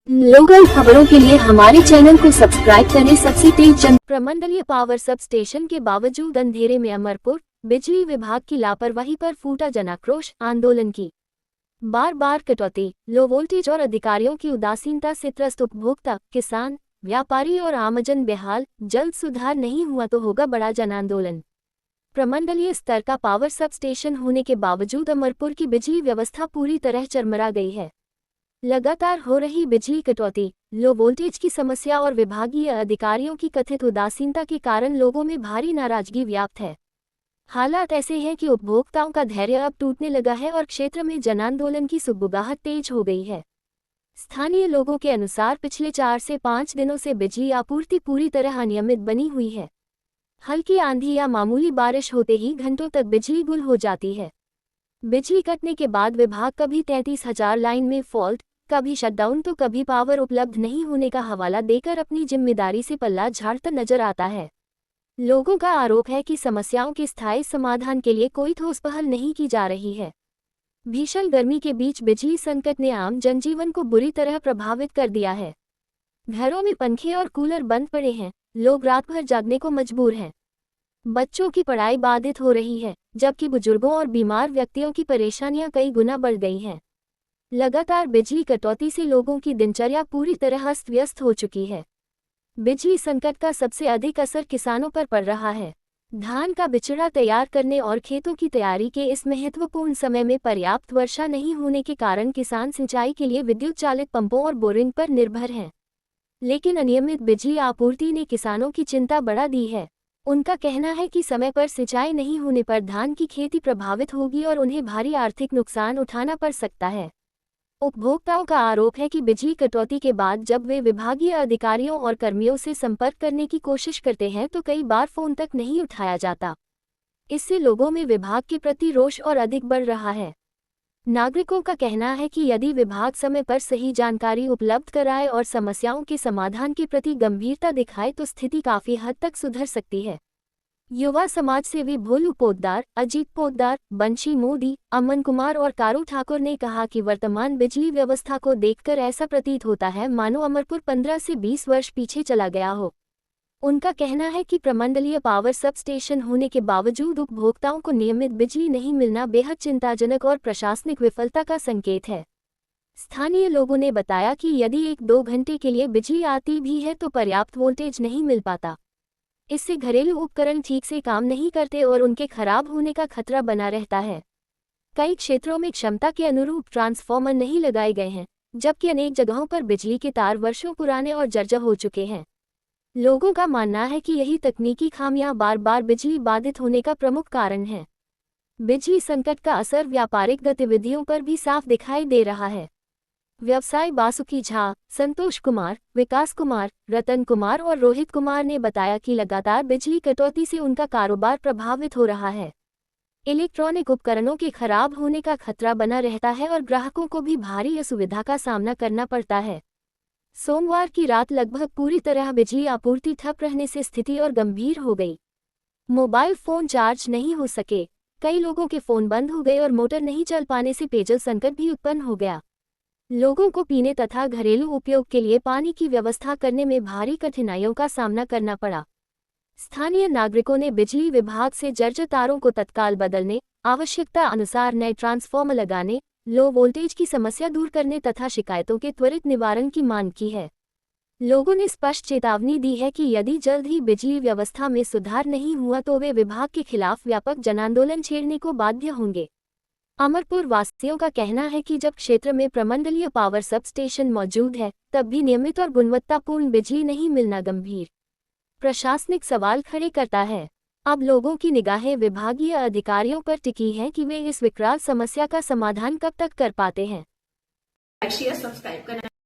Local खबरों के लिए हमारे चैनल को सब्सक्राइब करें। सबसे तेज प्रमंडलीय पावर सब स्टेशन के बावजूद अंधेरे में अमरपुर, बिजली विभाग की लापरवाही पर फूटा जनाक्रोश आंदोलन की बार बार कटौती, लो वोल्टेज और अधिकारियों की उदासीनता से त्रस्त उपभोक्ता, किसान, व्यापारी और आमजन बेहाल। जल्द सुधार नहीं हुआ तो होगा बड़ा जन आंदोलन। प्रमंडलीय स्तर का पावर सब स्टेशन होने के बावजूद अमरपुर की बिजली व्यवस्था पूरी तरह चरमरा गई है। लगातार हो रही बिजली कटौती, लो वोल्टेज की समस्या और विभागीय अधिकारियों की कथित उदासीनता के कारण लोगों में भारी नाराजगी व्याप्त है। हालात ऐसे हैं कि उपभोक्ताओं का धैर्य अब टूटने लगा है और क्षेत्र में जनांदोलन की सुगबुगाहट तेज हो गई है। स्थानीय लोगों के अनुसार पिछले 4 से 5 दिनों से बिजली आपूर्ति पूरी तरह अनियमित बनी हुई है। हल्की आंधी या मामूली बारिश होते ही घंटों तक बिजली गुल हो जाती है। बिजली कटने के बाद विभाग कभी 33,000 लाइन में फॉल्ट, कभी शटडाउन तो कभी पावर उपलब्ध नहीं होने का हवाला देकर अपनी जिम्मेदारी से पल्ला झाड़ता नजर आता है। लोगों का आरोप है कि समस्याओं के स्थायी समाधान के लिए कोई ठोस पहल नहीं की जा रही है। भीषण गर्मी के बीच बिजली संकट ने आम जनजीवन को बुरी तरह प्रभावित कर दिया है। घरों में पंखे और कूलर बंद पड़े हैं, लोग रात भर जागने को मजबूर हैं। बच्चों की पढ़ाई बाधित हो रही है, जबकि बुजुर्गों और बीमार व्यक्तियों की परेशानियां कई गुना बढ़ गई हैं। लगातार बिजली कटौती से लोगों की दिनचर्या पूरी तरह अस्त व्यस्त हो चुकी है। बिजली संकट का सबसे अधिक असर किसानों पर पड़ रहा है। धान का बिचड़ा तैयार करने और खेतों की तैयारी के इस महत्वपूर्ण समय में पर्याप्त वर्षा नहीं होने के कारण किसान सिंचाई के लिए विद्युत चालित पंपों और बोरिंग पर निर्भर हैं। लेकिन अनियमित बिजली आपूर्ति ने किसानों की चिंता बढ़ा दी है। उनका कहना है कि समय पर सिंचाई नहीं होने पर धान की खेती प्रभावित होगी और उन्हें भारी आर्थिक नुकसान उठाना पड़ सकता है। उपभोक्ताओं का आरोप है कि बिजली कटौती के बाद जब वे विभागीय अधिकारियों और कर्मियों से संपर्क करने की कोशिश करते हैं तो कई बार फोन तक नहीं उठाया जाता। इससे लोगों में विभाग के प्रति रोष और अधिक बढ़ रहा है। नागरिकों का कहना है कि यदि विभाग समय पर सही जानकारी उपलब्ध कराए और समस्याओं के समाधान के प्रति गंभीरता दिखाए तो स्थिति काफी हद तक सुधर सकती है। युवा समाज सेवी भोलू पोद्दार, अजीत पोद्दार, बंशी मोदी, अमन कुमार और कारू ठाकुर ने कहा कि वर्तमान बिजली व्यवस्था को देखकर ऐसा प्रतीत होता है मानो अमरपुर 15 से 20 वर्ष पीछे चला गया हो। उनका कहना है कि प्रमंडलीय पावर सब स्टेशन होने के बावजूद उपभोक्ताओं को नियमित बिजली नहीं मिलना बेहद चिंताजनक और प्रशासनिक विफलता का संकेत है। स्थानीय लोगों ने बताया कि यदि 1-2 घंटे के लिए बिजली आती भी है तो पर्याप्त वोल्टेज नहीं मिल पाता। इससे घरेलू उपकरण ठीक से काम नहीं करते और उनके खराब होने का खतरा बना रहता है। कई क्षेत्रों में क्षमता के अनुरूप ट्रांसफार्मर नहीं लगाए गए हैं, जबकि अनेक जगहों पर बिजली के तार वर्षों पुराने और जर्जर हो चुके हैं। लोगों का मानना है कि यही तकनीकी खामियां बार बार बिजली बाधित होने का प्रमुख कारण है। बिजली संकट का असर व्यापारिक गतिविधियों पर भी साफ दिखाई दे रहा है। व्यवसायी बासुकी झा, संतोष कुमार, विकास कुमार, रतन कुमार और रोहित कुमार ने बताया कि लगातार बिजली कटौती से उनका कारोबार प्रभावित हो रहा है। इलेक्ट्रॉनिक उपकरणों के खराब होने का खतरा बना रहता है और ग्राहकों को भी भारी असुविधा का सामना करना पड़ता है। सोमवार की रात लगभग पूरी तरह बिजली आपूर्ति ठप रहने से स्थिति और गंभीर हो गई। मोबाइल फोन चार्ज नहीं हो सके, कई लोगों के फोन बंद हो गए और मोटर नहीं चल पाने से पेयजल संकट भी उत्पन्न हो गया। लोगों को पीने तथा घरेलू उपयोग के लिए पानी की व्यवस्था करने में भारी कठिनाइयों का सामना करना पड़ा। स्थानीय नागरिकों ने बिजली विभाग से जर्जर तारों को तत्काल बदलने, आवश्यकता अनुसार नए ट्रांसफार्मर लगाने, लो वोल्टेज की समस्या दूर करने तथा शिकायतों के त्वरित निवारण की मांग की है। लोगों ने स्पष्ट चेतावनी दी है कि यदि जल्द ही बिजली व्यवस्था में सुधार नहीं हुआ तो वे विभाग के खिलाफ व्यापक जनांदोलन छेड़ने को बाध्य होंगे। अमरपुर वासियों का कहना है कि जब क्षेत्र में प्रमंडलीय पावर सब स्टेशन मौजूद है, तब भी नियमित और गुणवत्तापूर्ण बिजली नहीं मिलना गंभीर प्रशासनिक सवाल खड़े करता है। अब लोगों की निगाहें विभागीय अधिकारियों पर टिकी हैं कि वे इस विकराल समस्या का समाधान कब तक कर पाते हैं। शेयर सब्सक्राइब करना